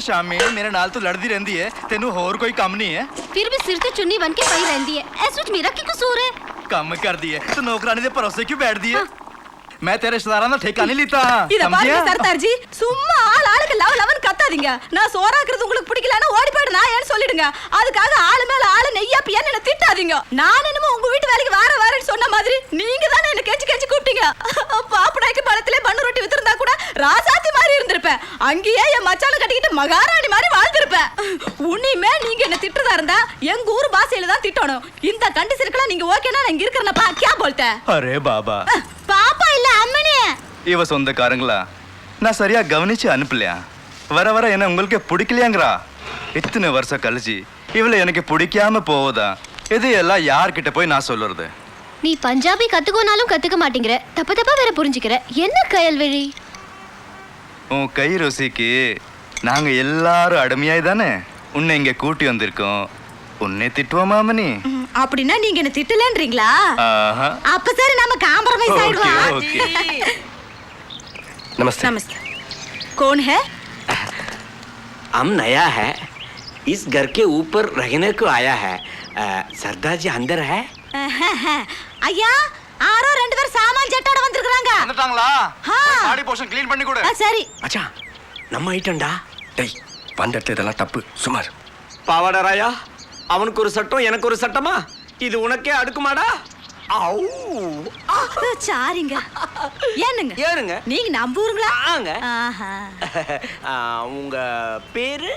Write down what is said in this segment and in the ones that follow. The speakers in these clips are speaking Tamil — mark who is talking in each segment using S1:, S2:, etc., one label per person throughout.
S1: शामी मेरे नाल तो लड़ती रहती है, तेनू होर कोई काम नहीं है?
S2: फिर भी सिर से चुन्नी बन के पई रहती है, ऐसे में मेरा क्या कसूर है?
S1: काम कर दी है तो नौकरानी दे भरोसे क्यों बैठ दी है? मैं तेरे रिश्तेदारां दा ठेका नहीं लीता.
S3: இத பாருங்க சர்தார்ஜி, சும்மா ஆளுக்கு லவன் கத்தாதீங்க. நான் சோறாக்குறது உங்களுக்கு பிடிக்கலனா ஓடி போய்டு நான் ஏன்னு சொல்லிடுங்க. அதுக்காக ஆளு மேல ஆளு நெய்யா பியான்னு என்ன திட்டாதீங்க. நான் என்னமோ உங்க வீட்டு வேலைக்கு வரேன்னு சொன்ன மாதிரி நீங்க தானே என்ன கெஞ்சி கூப்பிட்டீங்க. பாப்படாய்க்கு பழத்திலே பண்ணு ரொட்டி வித்திருந்தா கூட ராசாத்தி மாதிரி இருந்திருப்பேன். அங்கேயே என் மச்சான கட்டிக்கிட்டு மகாராணி மாதிரி வாழ்ந்திருப்பேன். உன்னிமே நீங்க என்ன திட்டுறதா இருந்தா எங்க ஊர் பாஷையில தான் திட்டணும். இந்த கண்டிஷனுக்குலாம் நீங்க ஓகேனா நான் இங்க இருக்கறனப்பா क्या बोलते?
S1: अरे बाबा
S3: பாப்பா இல்ல அம்மனே.
S1: இவ சொந்தக்காரங்களா நான் சரியா கவனிச்சு அனுப்பலையா? வர வர என்ன உங்களுக்கு பிடிக்கலையாங்கறா? இத்தனை வருஷம் கழிச்சு இவளை எனக்கு பிடிக்காம போவதா? இது எல்லாம் யார்கிட்ட போய் நான் சொல்றது?
S2: நீ பஞ்சாபி கத்துக்கோனாலும் கத்துக்க மாட்டேங்கற, தப்பா வேற புரிஞ்சிக்கற. என்ன கயல்வெளி?
S1: உன் கை ருசிக்கு நாங்க எல்லாரும் அடிமையாய் தானே உன்னை இங்க கூட்டி வந்திருக்கோம். உன்னை திட்டுவோமா மணி?
S3: அப்படினா நீங்க என்ன திட்டலன்றீங்களா?
S1: ஆஹா.
S3: அப்ப சரி நாம காம்ப்ரமைஸ் ஆயிடுவோம்.
S4: नमस्ते।
S3: नमस्ते। कौन है?
S4: हम नया है, इस घर के ऊपर रहने को आया है। सरदार जी अंदर है?
S3: ஐயா ஆரோ ரெண்டு பேர் சாமான் ஜெட்டோட வந்திருக்காங்க.
S1: வந்துட்டாங்களா?
S3: ஆ.
S1: பாடி போஷன் க்ளீன் பண்ணி கொடு.
S3: சரி.
S4: अच्छा நம்ம ஐட்டம்டா.
S5: டேய் வந்தது இதெல்லாம் தப்பு சுமார்.
S4: பாவாடராயா, அவனுக்கு ஒரு சட்டம் எனக்கு ஒரு சட்டமா? இது உனக்கே அடுக்குமாடா?
S3: சாரிங்க. ஏனுங்க?
S4: ஏனுங்க?
S3: நீங்க நம்பூருங்களா?
S4: ஆங்க.
S3: ஆஹா.
S4: உங்க பேரு?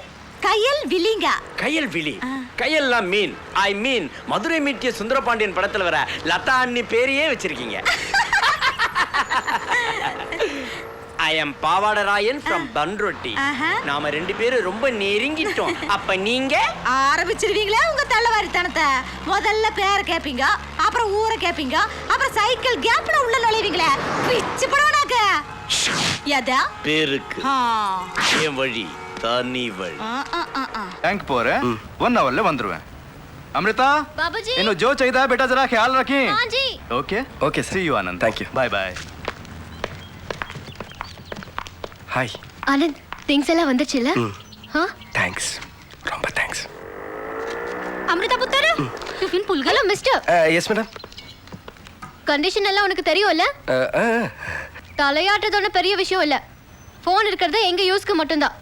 S3: கையல் விலிங்க.
S4: கையல் விழி. கையல்லாம் மீன். ஐ மீன் மதுரை மீட்டிய சுந்தரபாண்டியன் படத்துல வர லதா அண்ணி பேரையே வச்சிருக்கீங்க. I am Pavadarayan from Panruti. நாம ரெண்டு பேரும் ரொம்ப நெருங்கிட்டோம். அப்ப நீங்க
S3: ஆரம்பிச்சிருவீங்களா உங்க தள்ளவாரித்தனத்தை? முதல்ல பேரை கேப்பீங்க, அப்புறம் ஊரை கேப்பீங்க, அப்புறம் சைக்கிள் கேப்ல உள்ள நுழைவீங்களே. பிச்சு படவனாக்க. யதா
S4: பேருக்கு என் வழி தனி வழி.
S1: टैंक போறேன். 1 ஹவர்ல வந்துருவேன். अमृता
S2: बाबूजी
S1: इन्हों जो चाहिए बेटा जरा ख्याल रखें.
S2: हां जी.
S1: Okay
S5: okay sir.
S1: See you Anand.
S5: Thank you.
S1: Bye bye.
S5: Hi.
S2: Anand, things எல்லாம் வந்துச்சுல?
S5: தேங்க்ஸ், ரொம்ப தேங்க்ஸ்.
S2: அமிர்தா புத்தரு, டிஃபன் புல்கல மிஸ்டர்.
S5: Yes madam.
S2: கண்டிஷன் எல்லாம் உனக்கு தெரியும்ல? தலையாட்டதோட பெரிய விஷயம் இல்ல. ஃபோன் இருக்கிறது எங்க யூஸ்க்கு மட்டும்தான்.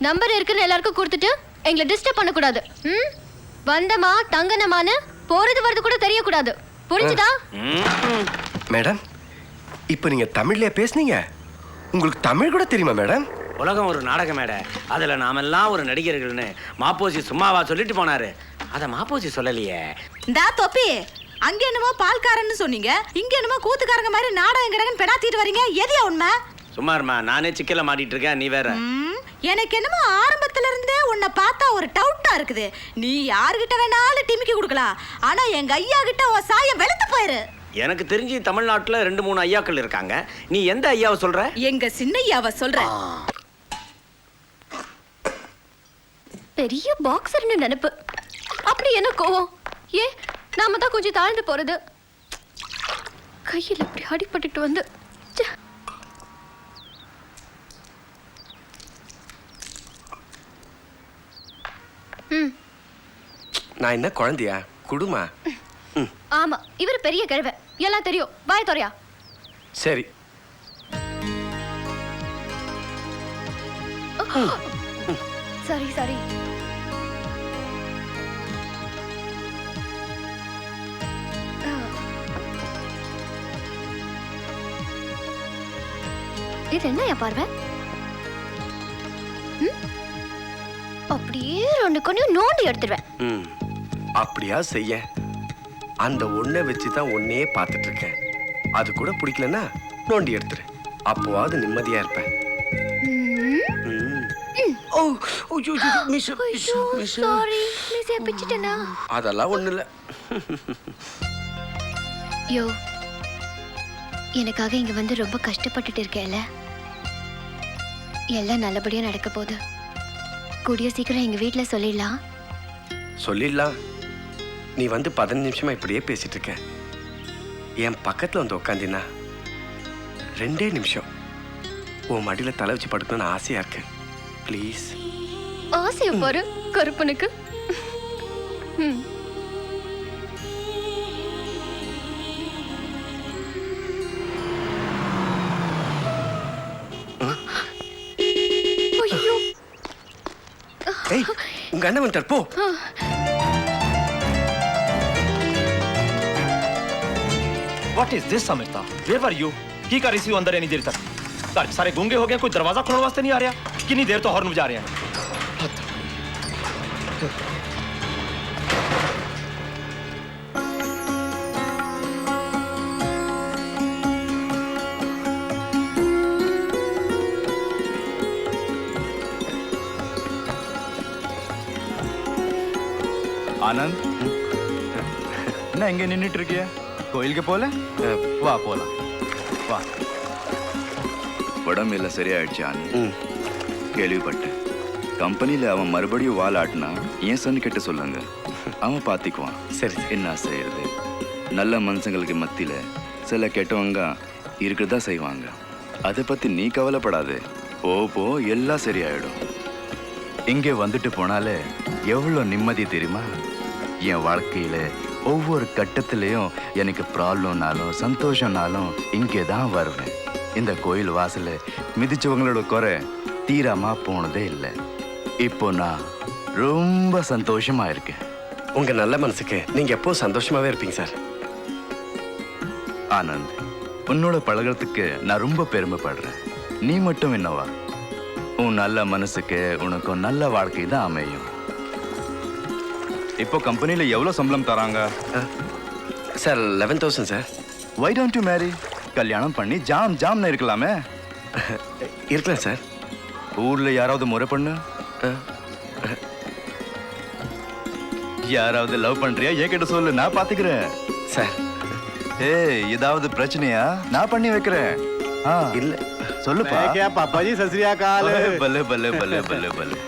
S2: நம்பர் இருக்குன்னு எல்லாருக்கும் கொடுத்துட்டு எங்களை டிஸ்டர்ப் பண்ணக்கூடாது. வந்தமா தங்கனமான்னு போறது வரது கூட தெரியக்கூடாது. புரிஞ்சுதா?
S5: மேடம் இப்போ நீங்க தமிழ்ல பேசுனீங்க. உங்களுக்கு தமிழ் கூட தெரியுமா மேடம்?
S4: உலகம் ஒரு நாடக மேடை, அதுல நாமெல்லாம் ஒரு நடிகர்கள்னு மாப்போசி சும்மாவா சொல்லிட்டு போனாரு. அத மாப்போசி சொல்லலையே.
S3: இந்தா தொப்பி, அங்க என்னமோ பால்காரன்னு சொன்னீங்க, இங்க என்னமோ கூத்துக்காரங்க மாதிரி நாடகம் கிடங்கன்னு பெனாத்திட்டு வரீங்க. எதையா உண்மை?
S4: சும்மாருமா, நானே சிக்கல மாட்டிட்டு இருக்கேன், நீ வேற.
S3: எனக்கு என்னமோ ஆரம்பத்துல இருந்தே உன்னை பார்த்தா ஒரு டவுட்டா இருக்குது. நீ யார்கிட்ட வேணாலும் டிமிக்கி கொடுக்கலாம், ஆனா எங்க ஐயா கிட்ட உன் சாயம் வெளுத்து போயிரு.
S4: எனக்கு தெரிஞ்சு தமிழ்நாட்டுல 2-3 ஐயாக்கள் இருக்காங்க. நீ எந்த ஐயாவை சொல்ற?
S3: எங்க சின்னையாவை சொல்றேன்.
S2: பெரிய பாக்ஸர்னு நினைப்பு. அப்படி என்ன கோவம்? ஏ நாம தான் கொஞ்சம் தாழ்ந்து போறது. கையில் இப்படி அடிபட்டுட்டு வந்து
S5: நான் என்ன குழந்தையா? குடுமா.
S2: ஆமா, இவர் பெரிய கிழவை, எல்லாம் தெரியும். பாய் தொரையா.
S5: சரி.
S2: சரி சரி. இது என்னையா பார்வை? அப்படியே 2 கண்ணையும் நோண்டி எடுத்துருவேன்.
S5: அப்படியா செய்ய. அந்த ஒன்றை வச்சு தான் ஒன்னே பார்த்துட்டு இருக்கேன். அது கூட பிடிக்கலன்னா நோண்டி எடுத்துரு. அப்போவாது நிம்மதியா இருப்பேன். அதெல்லாம் ஒண்ணு இல்ல.
S2: யோ, எனக்காக இங்க வந்து ரொம்ப கஷ்டப்பட்டுட்டு இருக்கேல்ல. எல்லாம் நல்லபடியா நடக்க போகுது. கூடிய சீக்கிரம் எங்க வீட்டுல சொல்லிடலாம்.
S5: சொல்லிடலாம். நீ வந்து 15 நிமிஷமா இப்படியே பேசிட்டு இருக்க. என் பக்கத்துல வந்து உட்காந்தினா 2 நிமிஷம் உன் மடியில தலை வச்சு படுக்கணும்னு ஆசையா இருக்கு. ப்ளீஸ்.
S2: ஆசைய பாரு கருப்பனுக்கு. ம். ஐயோ,
S5: ஏய் உங்க அண்ணன் வந்துட்டார் போ.
S6: What is this, Amrita? Where were you? की कर रही थी अंदर इतनी देर तक? घर सारे गूंगे हो गए, कोई दरवाजा खोलने वास्ते नहीं आ रहा. कितनी देर तो हॉर्न बजा रहे हैं.
S1: ஆனந்த், என்ன இங்க நின்னுட்டு இருக்கிய? கோயிலுக்கு போல? வா போலாம். வா. உடம்பு சரியாயிடுச்சு ஆனந்த். கேள்விப்பட்டேன். கம்பெனியில் அவன் மறுபடியும் வால் ஆட்டினா ஏன் சொன்னு கேட்டு சொல்லுங்க, அவன் பார்த்துக்குவான்.
S5: சரி
S1: என்ன செய்யறது, நல்ல மனுஷங்களுக்கு மத்தியில் சில கெட்டவங்க இருக்கிறதா செய்வாங்க. அதை பற்றி நீ கவலைப்படாது. போ போ எல்லாம் சரியாயிடும். இங்கே வந்துட்டு போனாலே எவ்வளோ நிம்மதி தெரியுமா? என் வாழ்க்கையில் ஒவ்வொரு கட்டத்திலையும் எனக்கு ப்ராப்ளம்னாலும் சந்தோஷம்னாலும் இங்கே தான் வருவேன். இந்த கோயில் வாசல மிதிச்சவங்களோட குறை தீராமா போனதே இல்லை. இப்போ நான் ரொம்ப சந்தோஷமா இருக்கேன்.
S5: உங்க நல்ல மனசுக்கு நீங்க எப்போ சந்தோஷமாவே இருப்பீங்க சார்.
S1: ஆனந்த், உன்னோட பழகிறதுக்கு நான் ரொம்ப பெருமைப்படுறேன். நீ மட்டும் என்னவா, உன் நல்ல மனசுக்கு உனக்கு நல்ல வாழ்க்கை தான் அமையும். இப்போ கம்பெனியில் எவ்வளோ சம்பளம் தராங்க?
S5: Sir 11,000 sir.
S1: Why don't you marry? கல்யாணம் பண்ணி ஜாம்னு இருக்கலாமே.
S5: இருக்கலாம் சார்.
S1: ஊர்ல யாராவது முறை பண்ணு. யாராவது லவ் பண்றியா என்கிட்ட சொல்லு, நான் பாத்துக்கிறேன்.
S5: சார்
S1: ஏய், ஏதாவது பிரச்சனையா? நான் பண்ணி வைக்கிறேன்.
S5: இல்ல
S1: சொல்லுப்பா.
S7: क्या पापा जी सत श्री अकाल।
S1: बल्ले बल्ले बल्ले बल्ले बल्ले।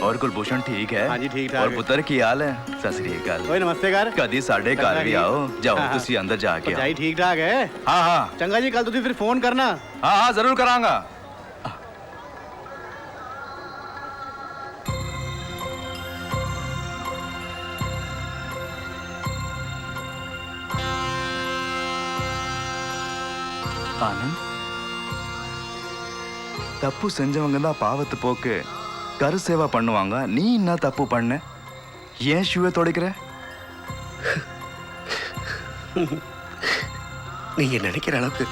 S1: और कुलभूषण ठीक है?
S7: हाँ जी, ठीक ठाक
S1: और
S7: है।
S1: पुत्र की हाल है? सत श्री अकाल।
S7: ओए नमस्ते कर।
S1: कदी साढ़े घर भी आओ, जाओ
S7: हाँ, हाँ।
S1: तुसी अंदर जाके आओ।
S7: भाई ठीक ठाक है।
S1: हाँ हाँ
S7: चंगा जी कल तुसी फिर फोन करना।
S1: हाँ हाँ जरूर करांगा। ஆனந்த், தப்பு செஞ்சவங்க தான் பாவத்து போக்கு கரு சேவா பண்ணுவாங்க. நீ என்ன தப்பு பண்ண? ஏன் ஷூவை துடைக்கிற?
S5: நீங்க நினைக்கிற அளவுக்கு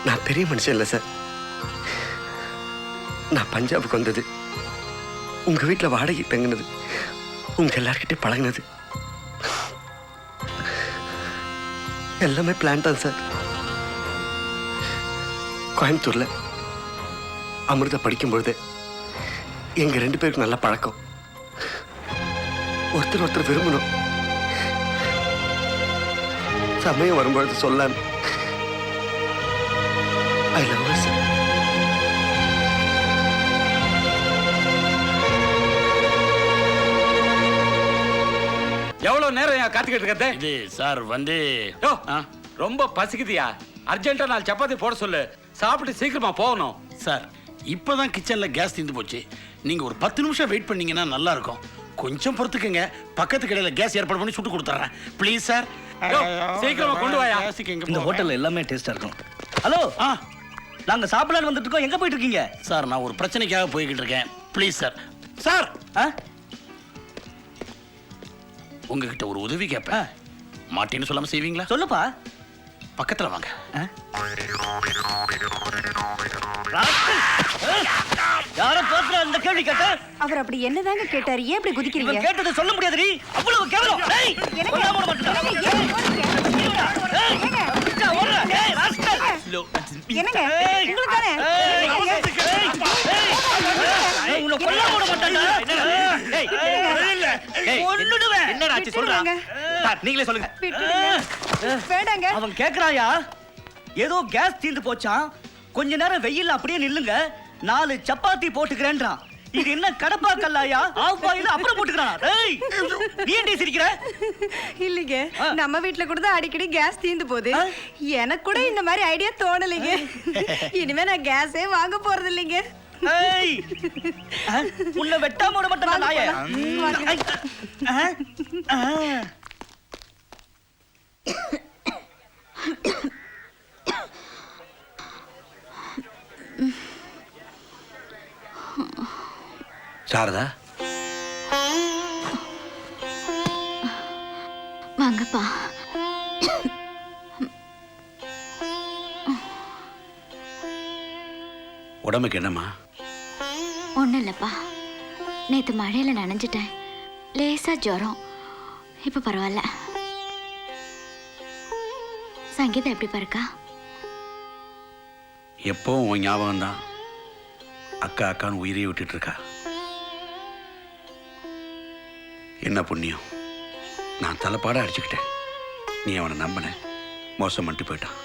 S5: நான் பெரிய மனுஷன் இல்லை சார். நான் பஞ்சாபுக்கு வந்தது, உங்க வீட்டில் வாடகை தங்கினது, உங்க எல்லார்கிட்ட பழகினது எல்லாமே பிளான் தான் சார். கோயம்புத்தூர்ல அமிர்தா படிக்கும் பொழுது எங்க 2 பேருக்கு நல்ல பழக்கம். ஒருத்தர் விரும்பணும். சமயம் வரும்பொழுது சொல்லான்னு ஐ லவ் யூ சார்.
S8: எவ்வளவு நேரம் காத்துக்கிட்டு இருக்கதே?
S9: இது சார் வந்து
S8: யோ, ரொம்ப பசிக்குதியா? அர்ஜென்ட்டா 4 சப்பாத்தி போட சொல்லு. சாப்பிட்டு சீக்கிரமா போகணும்.
S9: சார் இப்பதான் கிச்சன்ல கேஸ் தீர்ந்து போச்சு. நீங்க ஒரு 10 நிமிஷம் வெயிட் பண்ணீங்கன்னா நல்லா இருக்கும். கொஞ்சம் பொறுத்துக்கங்க, பக்கத்து கடையில கேஸ் ஏற்பாடு பண்ணி சுட்டு கொடுத்துறேன். Please sir.
S8: யோ, சீக்கிரமா கொண்டு வாயா.
S10: இந்த ஹோட்டல்ல எல்லாமே டேஸ்டா இருக்கும். ஹலோ, நாங்க சாப்பிடலான்னு வந்துட்டு இருக்கோம். எங்க போயிட்டு இருக்கீங்க?
S9: சார் நான் ஒரு பிரச்சனைக்காக போய்கிட்டு இருக்கேன். Please sir. சார் உங்ககிட்ட ஒரு உதவி கேட்பேன். மாட்டின்னு சொல்லாம செய்வீங்களா?
S10: சொல்லுப்பா.
S9: பக்கத்துல வாங்க.
S10: யார பேசுற இந்த கேள்வி கேட்ட?
S3: அவர் அப்படி என்னதாங்க கேட்டாரு? ஏன் இப்படி குதிக்கிறீங்க?
S10: இவன் கேட்டதை சொல்ல முடியாதுடி. அவ்வளவு கேவலம். டேய், கொல்லாம விட மாட்டேன்.
S3: என்னங்க உங்களுக்கு தானே?
S10: உன்னை கொல்லாம விட மாட்டேன்டா. கொன்னுடுவேன்.
S6: என்னடா ஆச்சு சொல்றா? நீங்களே சொல்லுங்க.
S3: வேண்டாங்க.
S10: அவன் கேக்குறாயா, ஏதோ கேஸ் தீர்ந்து போச்சான், கொஞ்ச நேரம் வெயில்ல அப்படியே நில்லுங்க, 4 சப்பாத்தி போட்டுக்கிறேன்றான். இது என்ன கடப்பா கல்லாயா? ஆஃப் பாயில் அப்புறம் போட்டுக்கறான். டேய், நீ ஏன்டி சிரிக்கிற?
S3: இல்லைங்க, நம்ம வீட்ல கூட தான் அடிக்கடி கேஸ் தீந்து போகுது. எனக்கு கூட இந்த மாதிரி ஐடியா தோணலைங்க. இனிமே நான் கேஸே வாங்க போறது இல்லைங்க.
S10: ஏய் உன்னை வெட்டாம விட மாட்டேன் நான் நாயே.
S9: சாரதா
S2: வாங்கப்பா.
S9: உடம்புக்கு என்னம்மா?
S2: ஒன்றும் இல்லைப்பா, நேற்று மழையில் நனைஞ்சிட்டேன், லேசாக ஜுரம். இப்போ பரவாயில்ல. சங்கீதம் எப்படி பாருக்கா?
S9: எப்பவும் உன் ஞாபகம் தான். அக்கா அக்கான்னு உயிரையே விட்டுட்டு இருக்கா. என்ன புண்ணியம், நான் தலைப்பாட அடிச்சுக்கிட்டேன். நீ அவனை நம்பின, மோசம் பண்ணிட்டு போயிட்டான்.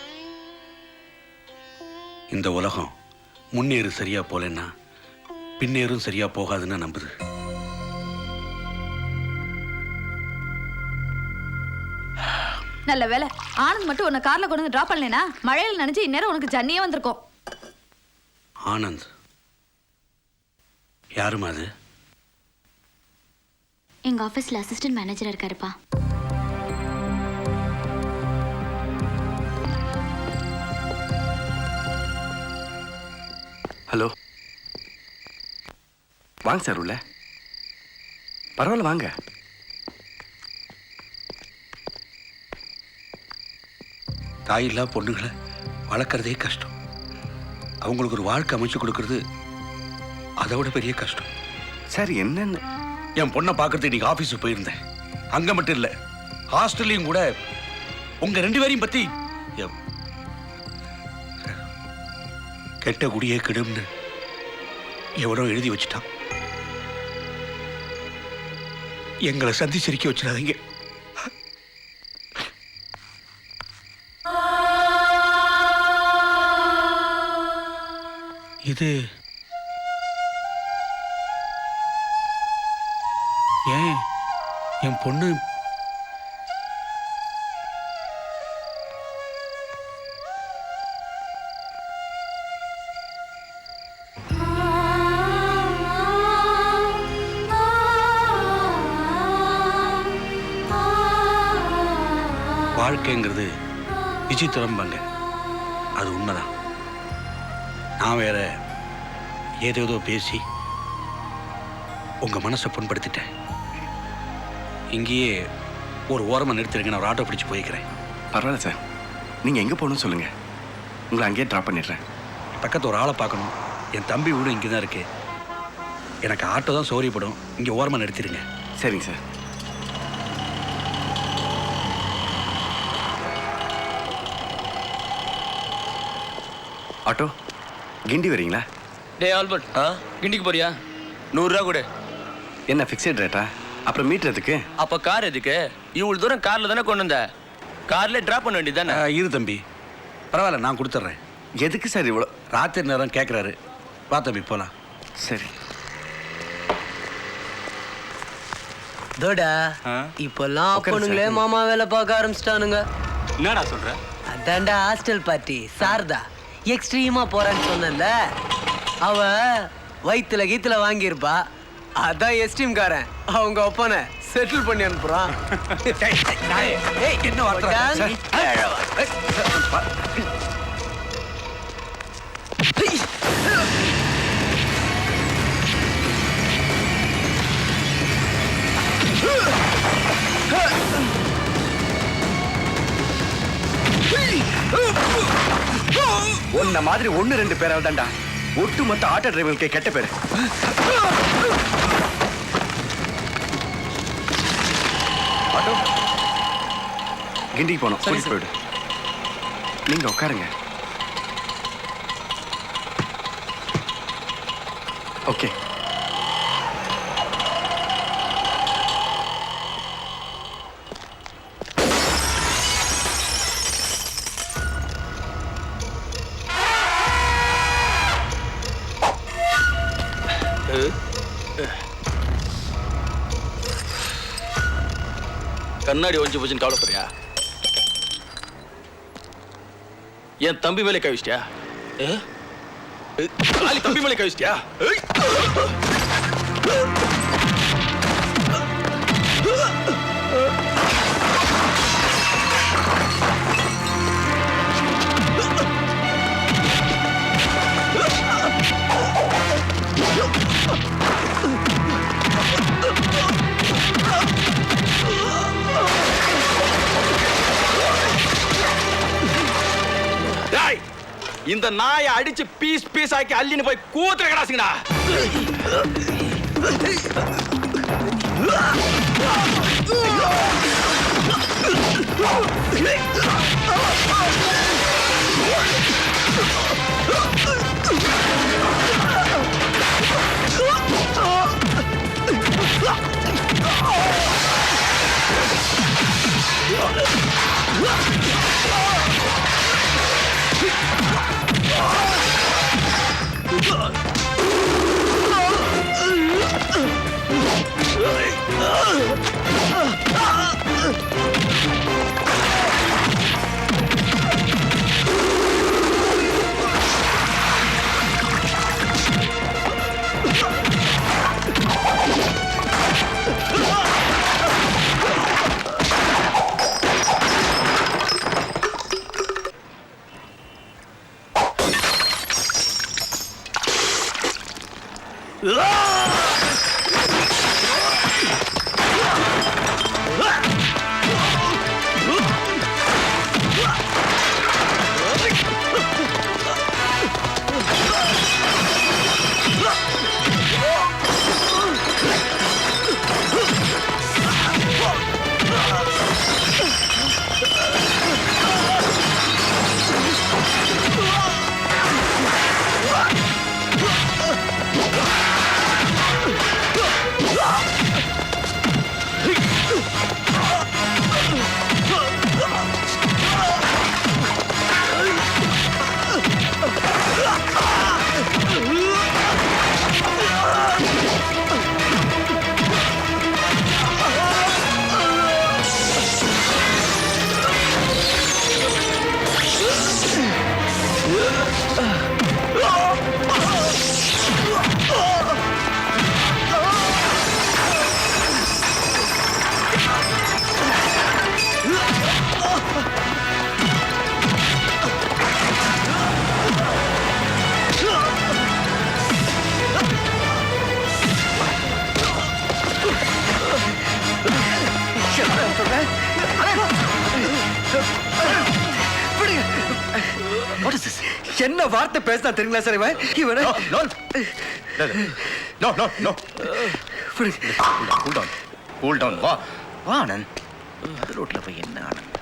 S9: இந்த உலகம் முன்னேறு சரியா போலன்னா பின்னேறும் சரியா போகாதுன்னு நம்புது.
S3: நல்ல வேலை ஆனந்த் மட்டும் உன்னை கார்ல கொண்டு வந்து டிராப் பண்ணலனா மழையில நனைஞ்சு இந்நேரம் உனக்கு ஜன்னியே வந்திருக்கும்.
S9: ஆனந்த் யாருமா அது?
S2: எங்கள் ஆஃபீஸில் அசிஸ்டன்ட் மேனேஜராக இருக்காருப்பா.
S5: ஹலோ, வாங்க சார் உள்ள. பரவாயில்ல வாங்க.
S9: தாயில்லா பொண்ணுங்களை வளர்க்குறதே கஷ்டம். அவங்களுக்கு ஒரு வாழ்க்கை அமைச்சு கொடுக்கறது அதை விட பெரிய கஷ்டம்.
S5: சார் என்னன்னு?
S9: என் பொண்ணை பார்க்கறதுக்கு இன்னைக்கு ஆஃபீஸுக்கு போயிருந்தேன். அங்கே மட்டும் இல்லை, ஹாஸ்டல்லையும் கூட உங்கள் 2 பேரையும் பற்றி கெட்ட குடியே கெடும்னு எவனோ எழுதி வச்சுட்டான். எங்களை சந்தி சிரிக்க வச்சிடாதீங்க. இது ஏன் என் பொண்ணு வாழ்க்கைங்கிறது விசித்திரம்பாங்க, அது உண்மைதான். நான் வேற ஏதேதோ பேசி உங்க மனசை புண்படுத்திட்டேன். இங்கேயே ஒரு ஓரமாக நிறுத்திருங்க, நான் ஒரு ஆட்டோ பிடிச்சி போய்க்கிறேன்.
S5: பரவாயில்ல சார், நீங்கள் எங்கே போகணும்னு சொல்லுங்கள், உங்களை அங்கேயே ட்ராப் பண்ணிடுறேன்.
S9: பக்கத்து ஒரு ஆளை பார்க்கணும். என் தம்பி வீடு இங்கே தான் இருக்கு. எனக்கு ஆட்டோ தான் சௌரியப்படும். இங்கே ஓரமாக நிறுத்திடுங்க.
S5: சரிங்க சார். ஆட்டோ கிண்டி வரீங்களா?
S6: டே ஆல்பர்ட், கிண்டிக்கு போறியா? 100 ரூபா கொடு.
S5: என்ன ஃபிக்ஸட் ரேட்டா? அப்புறம் மீட்டர் எதுக்கு?
S6: அப்ப கார் எதுக்கு? இவ்வளவு தூரம் கார்ல தானே கொண்டு வந்த, கார்ல டிராப் பண்ண வேண்டியது தானே?
S9: இரு தம்பி, பரவாயில்ல, நான் கொடுத்துட்றேன்.
S5: எதுக்கு சார் இவ்வளோ?
S9: ராத்திரி நேரம் கேட்குறாரு. வா தம்பி போகலாம்.
S5: சரி.
S11: தோடா இப்பெல்லாம் பொண்ணுங்களே மாமா வேலை பார்க்க ஆரம்பிச்சிட்டானுங்க.
S6: என்னடா சொல்ற?
S11: அதான்டா ஹாஸ்டல் பார்ட்டி சாரதா எக்ஸ்ட்ரீமா போறான்னு சொன்னல, அவ வயிற்றுல கீத்துல வாங்கியிருப்பா. அதான் எஸ்டீம் காரன் அவங்க ஒப்பனை செட்டில் பண்ணி அனுப்புறான்.
S9: என்ன வார்த்தை?
S5: உன்ன மாதிரி 1-2 பேரால் தான்டா ஒட்டுமொத்த ஆட்டோ டிரைவர்களுக்கு கெட்ட பேரு. ஆட்டோ கிண்டிக்கு போனோம், கூட்டிட்டு போயிடு. நீங்க உட்காருங்க. ஓகே.
S6: கண்ணாடி ஒழிஞ்சு போச்சுன்னு கவலைப்படுறியா? என் தம்பி வேலை கவிச்சிட்டியா?
S5: காலி தம்பி மேலே கழிச்சிட்டியா? இந்த நாயை அடிச்சு பீஸ் பீஸ் ஆக்கி அள்ளின்னு போய் கூத்துற கடாசுங்கடா.
S11: என்ன வார்த்தை பேசினா தெரியுங்களா சார் இவன்? இவனை
S6: No, no, no. Cool down. வா ஆனந்த். அது ரோட்ல போய் என்ன ஆனந்த்?